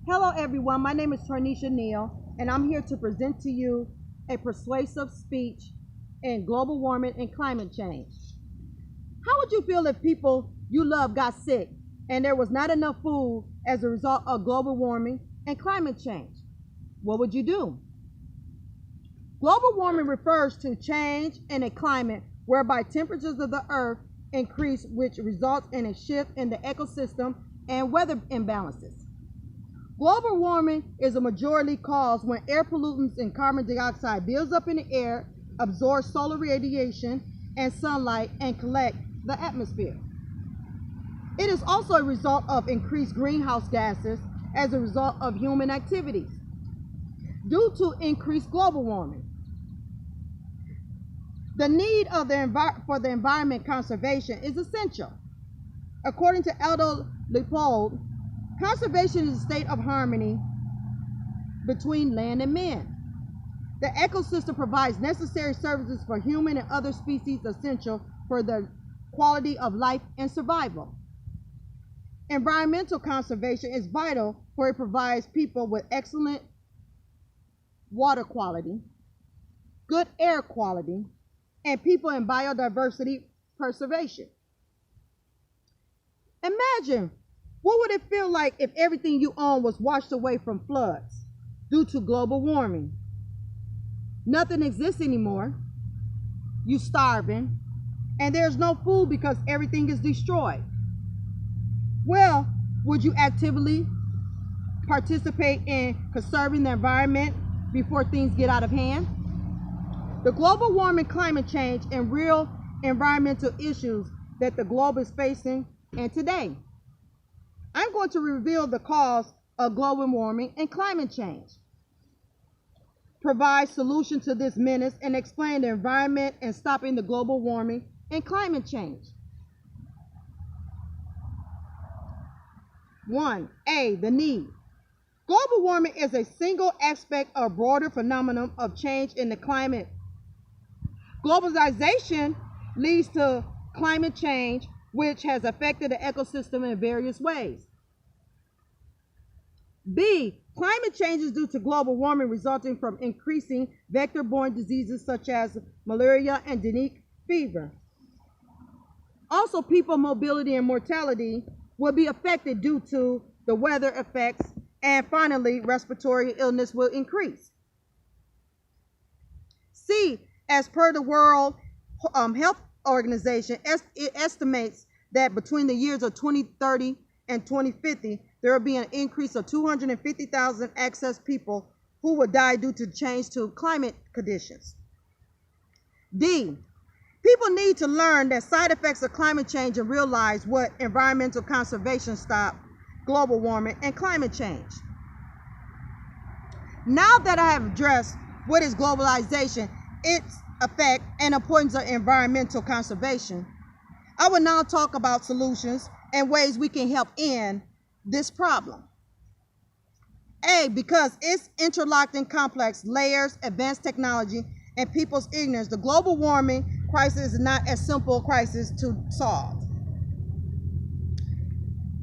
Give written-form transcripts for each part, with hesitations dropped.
Hello everyone, my name is Tarnisha Neal and I'm here to present to you a persuasive speech in global warming and climate change. How would you feel if people you love got sick and there was not enough food as a result of global warming and climate change? What would you do? Global warming refers to change in a climate whereby temperatures of the earth increase, which results in a shift in the ecosystem and weather imbalances. Global warming is a majority cause when air pollutants and carbon dioxide builds up in the air, absorb solar radiation and sunlight, and collect the atmosphere. It is also a result of increased greenhouse gases as a result of human activities due to increased global warming. The need of for the environment conservation is essential. According to Aldo Leopold, conservation is a state of harmony between land and man. The ecosystem provides necessary services for human and other species essential for the quality of life and survival. Environmental conservation is vital for it provides people with excellent water quality, good air quality, and people in biodiversity preservation. Imagine, what would it feel like if everything you own was washed away from floods due to global warming? Nothing exists anymore. You're starving, and there's no food because everything is destroyed. Well, would you actively participate in conserving the environment before things get out of hand? The global warming, climate change, and real environmental issues that the globe is facing, and today, I'm going to reveal the cause of global warming and climate change, provide solutions to this menace, and explain the environment and stopping the global warming and climate change. 1A, the need. Global warming is a single aspect of broader phenomenon of change in the climate. Globalization leads to climate change, which has affected the ecosystem in various ways. B, climate change is due to global warming resulting from increasing vector-borne diseases such as malaria and dengue fever. Also, people mobility and mortality will be affected due to the weather effects, and finally, respiratory illness will increase. C, as per the World Health Organization, it estimates that between the years of 2030 and 2050, there will be an increase of 250,000 excess people who will die due to change to climate conditions. D, people need to learn the side effects of climate change and realize what environmental conservation stop global warming and climate change. Now that I have addressed what is globalization, its effect, and importance of environmental conservation, I will now talk about solutions and ways we can help end this problem. A, because it's interlocked in complex layers, advanced technology, and people's ignorance, the global warming crisis is not a simple crisis to solve.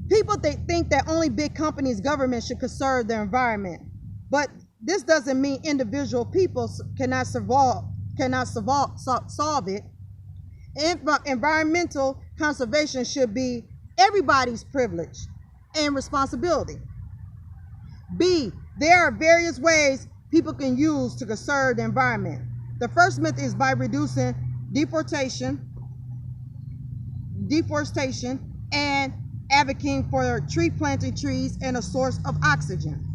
People think that only big companies, governments should conserve their environment, but this doesn't mean individual people cannot solve it. Environmental conservation should be everybody's privilege and responsibility. B, there are various ways people can use to conserve the environment. The first method is by reducing deforestation and advocating for tree planting trees and a source of oxygen.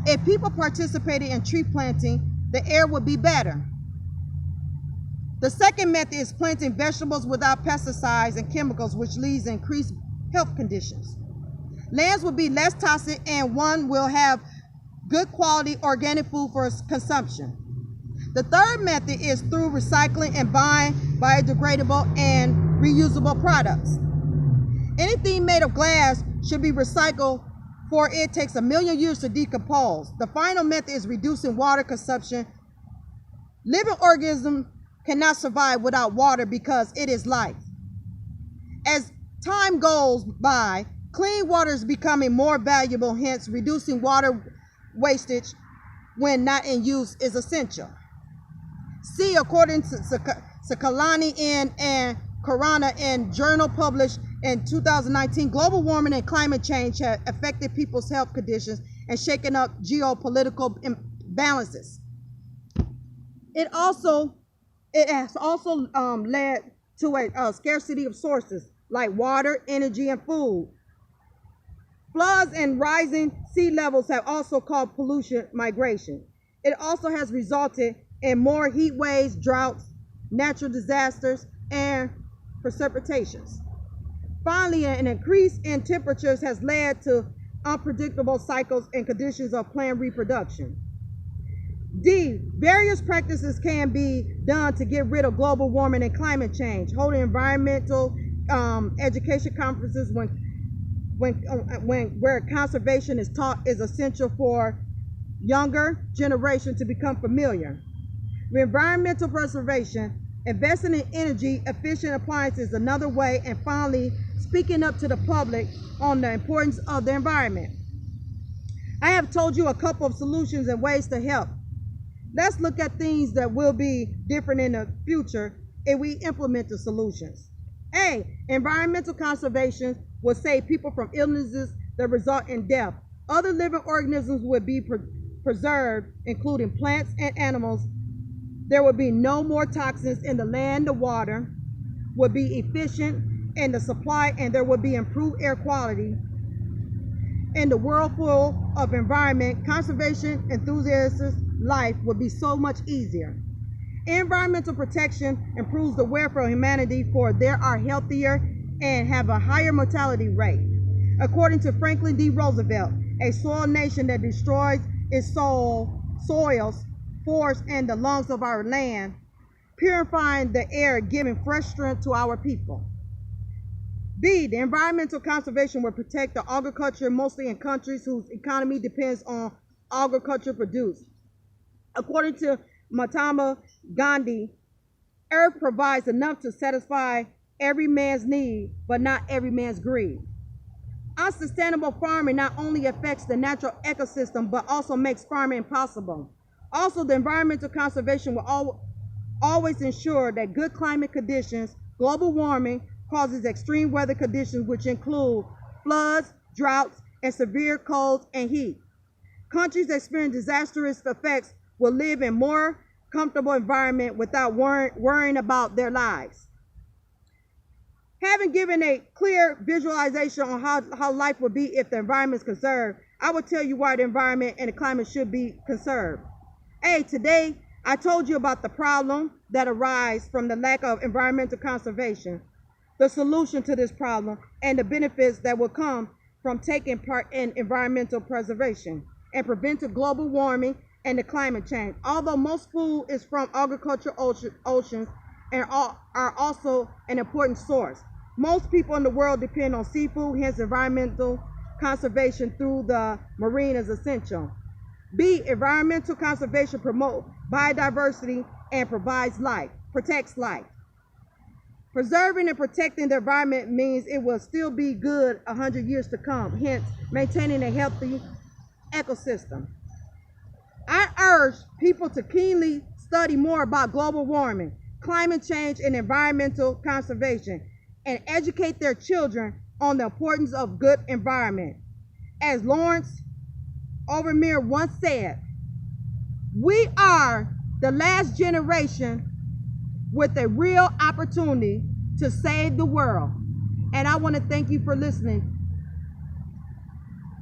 If people participated in tree planting, the air would be better. The second method is planting vegetables without pesticides and chemicals, which leads to increased health conditions. Lands will be less toxic and one will have good quality organic food for consumption. The third method is through recycling and buying biodegradable and reusable products. Anything made of glass should be recycled, for it takes 1 million years to decompose. The final method is reducing water consumption. Living organisms cannot survive without water because it is life. As time goes by, Clean water is becoming more valuable, hence reducing water wastage when not in use is essential. C, according to Sakalani and Corona in journal published in 2019, global warming and climate change have affected people's health conditions and shaken up geopolitical imbalances. It has also led to a scarcity of sources like water, energy, and food. Floods and rising sea levels have also caused pollution migration. It also has resulted in more heat waves, droughts, natural disasters, and precipitations. Finally, an increase in temperatures has led to unpredictable cycles and conditions of plant reproduction. D, various practices can be done to get rid of global warming and climate change. Holding environmental education conferences where conservation is taught is essential for younger generation to become familiar. With environmental preservation, investing in energy efficient appliances is another way, and finally, speaking up to the public on the importance of the environment. I have told you a couple of solutions and ways to help. Let's look at things that will be different in the future if we implement the solutions. A, environmental conservation will save people from illnesses that result in death. Other living organisms would be preserved, including plants and animals. There would be no more toxins in the land. The water would be efficient in the supply, and there would be improved air quality. In the world full of environment, conservation enthusiasts' life would be so much easier. Environmental protection improves the welfare of humanity, for they are healthier and have a higher mortality rate. According to Franklin D. Roosevelt, a soil nation that destroys its soils, forests, and the lungs of our land, purifying the air, giving fresh strength to our people. B, the environmental conservation will protect the agriculture, mostly in countries whose economy depends on agriculture produce. According to Mahatma Gandhi, earth provides enough to satisfy every man's need, but not every man's greed. Unsustainable farming not only affects the natural ecosystem, but also makes farming impossible. Also, the environmental conservation will always ensure that good climate conditions. Global warming causes extreme weather conditions, which include floods, droughts, and severe colds and heat. Countries that experience disastrous effects will live in more comfortable environment without worrying about their lives. Having given a clear visualization on how life would be if the environment is conserved, I will tell you why the environment and the climate should be conserved. A, today I told you about the problem that arises from the lack of environmental conservation, the solution to this problem, and the benefits that will come from taking part in environmental preservation and preventing global warming and the climate change. Although most food is from agricultural oceans and are also an important source, most people in the world depend on seafood, hence environmental conservation through the marine is essential. B, environmental conservation promotes biodiversity and protects life. Preserving and protecting the environment means it will still be good 100 years to come, hence maintaining a healthy ecosystem. I urge people to keenly study more about global warming, climate change, and environmental conservation, and educate their children on the importance of good environment. As Lawrence Overmyer once said, we are the last generation with a real opportunity to save the world. And I want to thank you for listening